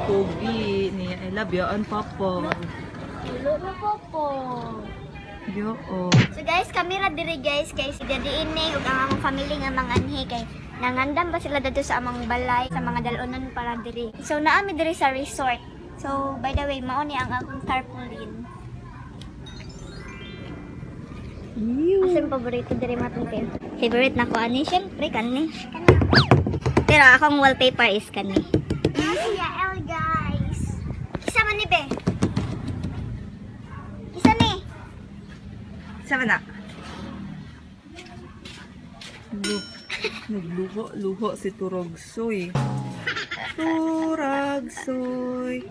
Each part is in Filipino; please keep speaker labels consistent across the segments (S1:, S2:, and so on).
S1: Pogi ni I love you on Popo.
S2: Lolo Popo.
S1: Yo oh.
S2: So guys, kami ra diri guys kay si Daddy ini ug ang among family nga mga anhi kay nangandam ba sila dito sa among balay sa mga dalunan para diri. So naami diri sa resort. So by the way, mao ni ang akong tarpaulin. Asam paborito diri matong kayo. Favorite na ko ani syempre kani. Pero akong wallpaper is kani. L guys. Isa man ni be. Isa ni.
S1: Sama na. Nagluho si Turogsoy. Turogsoy.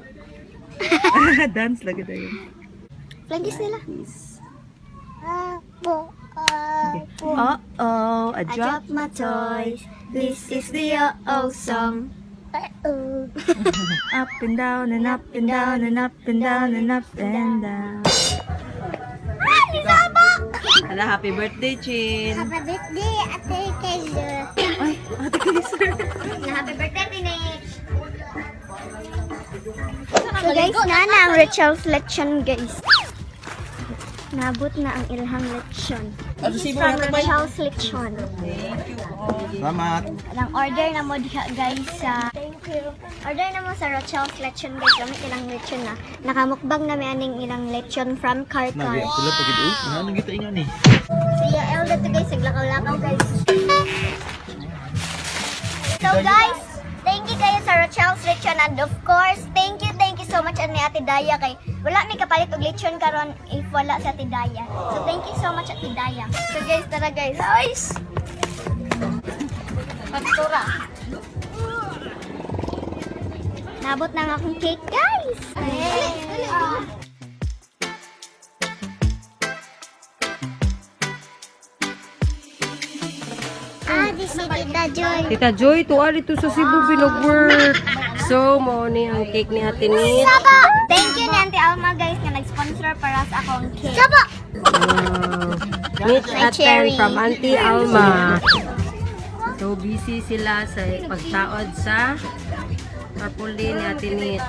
S1: Dance lagi tayo.
S2: Plangis nila.
S1: Uh-oh, I
S2: I
S1: dropped
S2: dropped my toys. This is the uh-oh song.
S1: up and down and up and down and up and down and up and down. Hala, happy birthday, Chin.
S2: Happy birthday, Ate Kaiser.
S1: Ay, Ate Kaiser.
S2: Happy birthday, Nitch. So guys, na ang Rachel's lechon guys. Nabot na ang ilhang lechon. This is from Rachel's lechon.
S1: Thank you.
S3: Salamat.
S2: Ang order na mo diha guys sa thank you. Order na mo sa Rachel's lechon guys. Gamit ilang lechon na. Nakamukbang na may aning ilang lechon from Karkar.
S3: Nagi sila pag ito. Ano kita ingon ni?
S2: Siya Elda to guys, naglakaw-lakaw guys. So guys, thank you kayo sa Rachel's lechon and of course, thank you so much ani Ate Daya kay wala may kapalit og lechon karon if wala si Ate Daya. So thank you so much Ate Daya. So guys, tara guys. Guys. Pagtura. Nabot na ang akong cake guys. This is Tita Joy.
S4: Tita Joy, tuwa dito sa Cebu binag-work. So, mo ni ang cake ni Ate Nitch.
S2: Saba! Thank you ni Auntie Alma guys na nag-sponsor para sa akong cake. Saba!
S4: Nitch
S2: May
S4: at 10
S2: cherry.
S4: from Auntie Alma. So, busy sila sa pagtaod sa tarpaulin ni Ate Nitch.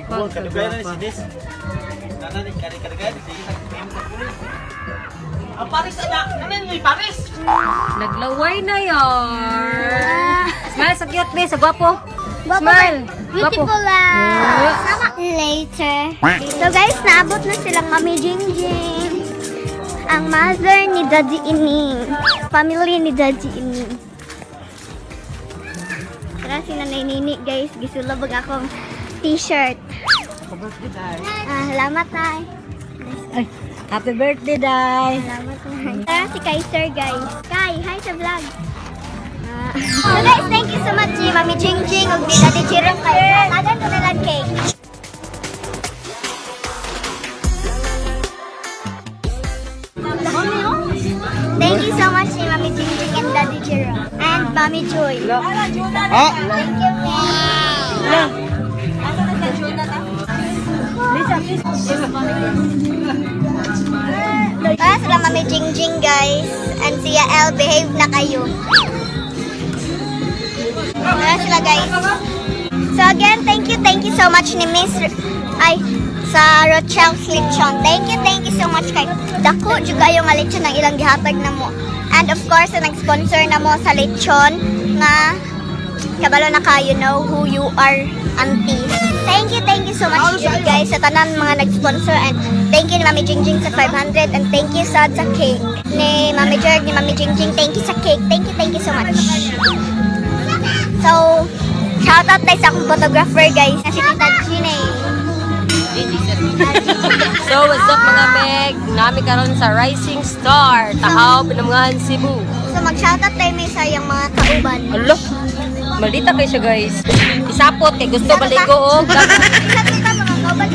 S3: Ikaw ka dugay si Des. Nana ni kari-kari sige sa game sa pulis. Ang Paris ana, nanan ni Paris.
S4: Naglaway na yun. Smile sa cute, be, sa gwapo. Smile.
S2: Beautiful
S4: Gwapo.
S2: Later. So guys, naabot na silang Mami Jingjing. Ang mother ni Daddy Ining. Family ni Daddy Ining. Tara si Nanay Nini guys. Gisulabog akong t-shirt. Salamat tay.
S4: Ay, happy birthday, Day.
S2: Salamat tay. Tara si Kaiser guys. Kai, hi sa vlog. So guys, thank you so much si Mami Jingjing ug ni Daddy Chirong kayo. Tagan ko na lang cake. Thank you so much si Mami Jingjing and Daddy Chirong and Mami Joy.
S3: Ah,
S2: Thank you, Mami. Para sila Mami Jingjing guys and siya El, behave na kayo. Para sila guys. So again, thank you so much ni Miss sa Rachel's lechon. Thank you so much kay dako juga yung lechon ng ilang gihatag na mo. And of course, nag-sponsor na mo sa lechon nga kabalo na ka, you know who you are, auntie. Thank you so much guys sa tanan mga nag-sponsor and thank you ni Mami Jingjing sa 500 and thank you sa cake ni Mami Jerg, ni Mami Jingjing. Thank you sa cake. Thank you so much. So, shoutout tayo sa akong photographer guys na si Tita Gine.
S4: So, what's up mga Meg? Nami karon sa Rising Star, Tahaw, Pinamngahan, Cebu.
S2: So, mag-shoutout tayo may sayang mga kauban.
S4: Alo, maldita kayo siya guys. Isapot kay gusto baligo o.
S2: Isa-kita mga kauban.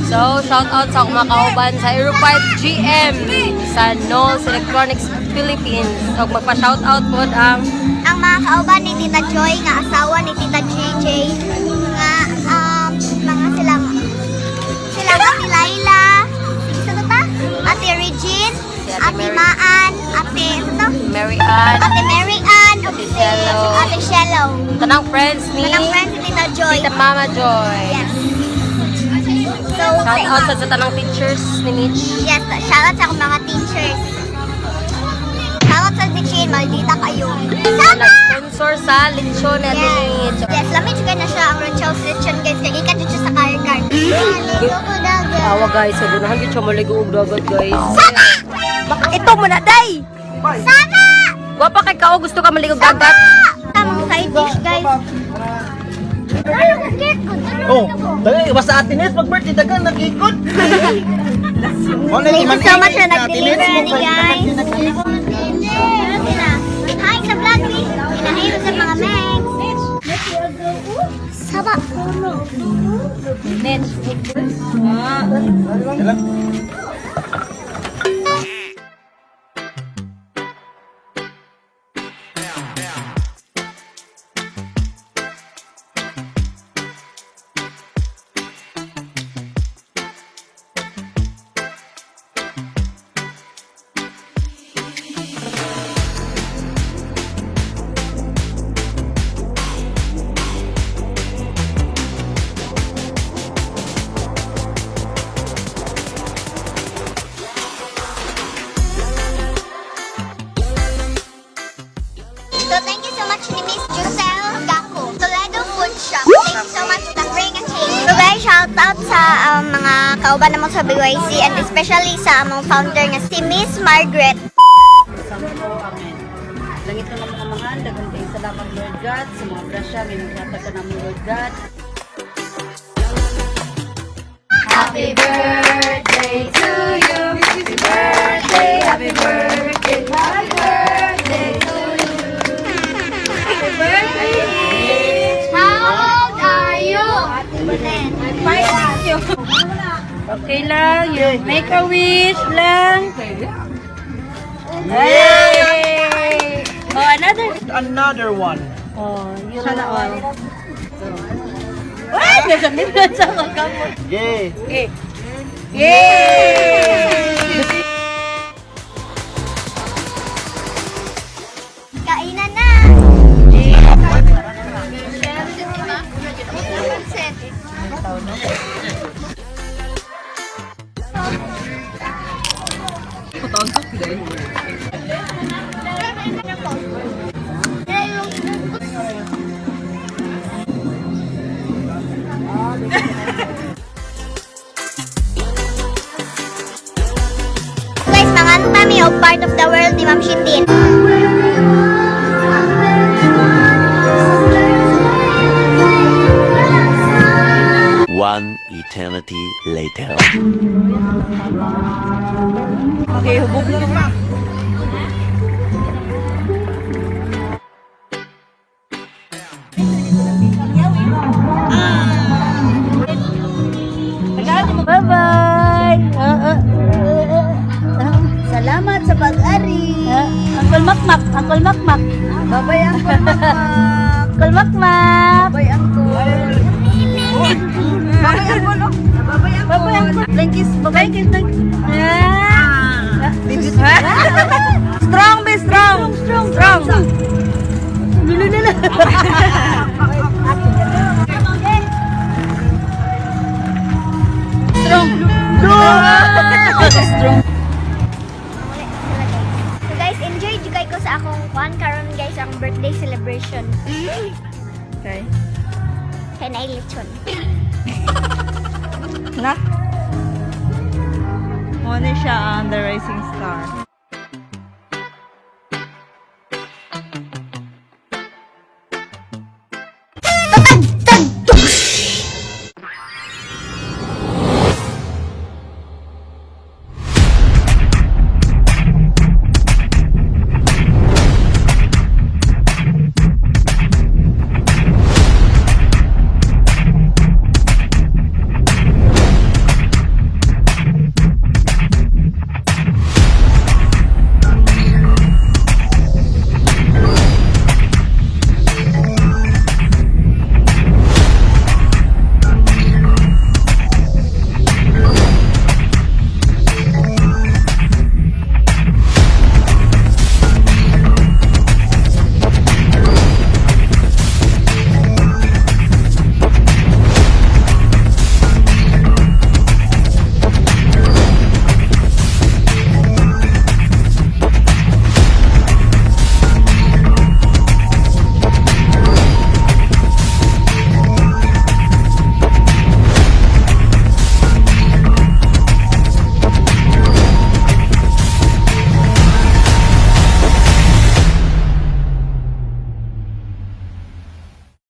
S4: So, shout out sa mga kauban sa Aero 5 GM sa Knowles Electronics Philippines. So, magpa-shout out po ang
S2: Mga kauban ni Tita Joy, nga asawa ni Tita JJ, nga mga silang Ate Laila, sino ba? Ate Regine, Ate Maan, Ate
S4: Mary Ann,
S2: Ate Mary Ann,
S4: Ate Shelo,
S2: Ate Shelo. daw.
S4: Tanang friends ni
S2: Tanang friends ni Tita Joy.
S4: Tita Mama Joy.
S2: Yes. So,
S4: Shout out sa tanang teachers ni Nitch.
S2: yes, shoutout sa akong mga teachers. Shoutout sa teacher, maldita kayo. Sama!
S4: Nag-sponsor sa lechon na Nitch.
S2: Yes, lamig juga na siya ang Rochel's Lechon guys. Kaya ikan dito siya sa car-car. Maligo ko dagat.
S4: Awa guys, so gunahan gid siya maligo og dagat guys.
S2: Sama!
S4: Ito mo na day.
S2: Sama!
S4: Gwapa kay kao gusto ka maligo og dagat.
S2: Tamang side dish guys. Ano ko cake ko?
S3: Oh, dali basta atin Nitch pag-birthday dagan nag-ikot.
S2: Thank you so much na nag-deliver ni guys. Hi sa vlog please. Hinahilo sa mga megs. Sama.
S4: Nitch.
S2: So thank you so much ni Miss Giselle Gako. Toledo Food Shop. Thank you so much for bring a change. So guys, shout out sa mga kauban naman sa BYC and especially sa among founder nga si Miss Margaret.
S5: Amen. Langit na mga mahal, dagang kayong salamat Lord God, sa mga grasya, may naghatag ka namin Lord God.
S1: Happy birthday to you. Happy birthday, happy birthday, happy birthday to you. Happy birthday. How old are you?
S5: Okay lang, you make a wish lang.
S4: Hey!
S5: Oh,
S3: Another one.
S5: Oh, yun na all. Ay, nagamitan sa kagamot.
S3: Yay.
S5: Okay. Yay!
S2: Kainan na. Guys, mangan kami og part of the world ni Ma'am Shindin.
S6: One eternity later.
S5: Okay, hubog na. Bye-bye! Salamat sa pag-ari! Uncle Makmak! Uncle Makmak! Babay, Uncle Makmak! Uncle Makmak! Babay, Uncle! Babay, Uncle! Babay, Uncle! Thank you! Babay, kiss! Strong, be strong! Strong! Strong! Lululula! Strong! Strong!
S2: So guys, enjoy juga ko sa akong kwan karon guys ang birthday celebration.
S1: Okay.
S2: Kaya na lechon.
S1: Na? Muna siya ang The Rising Star.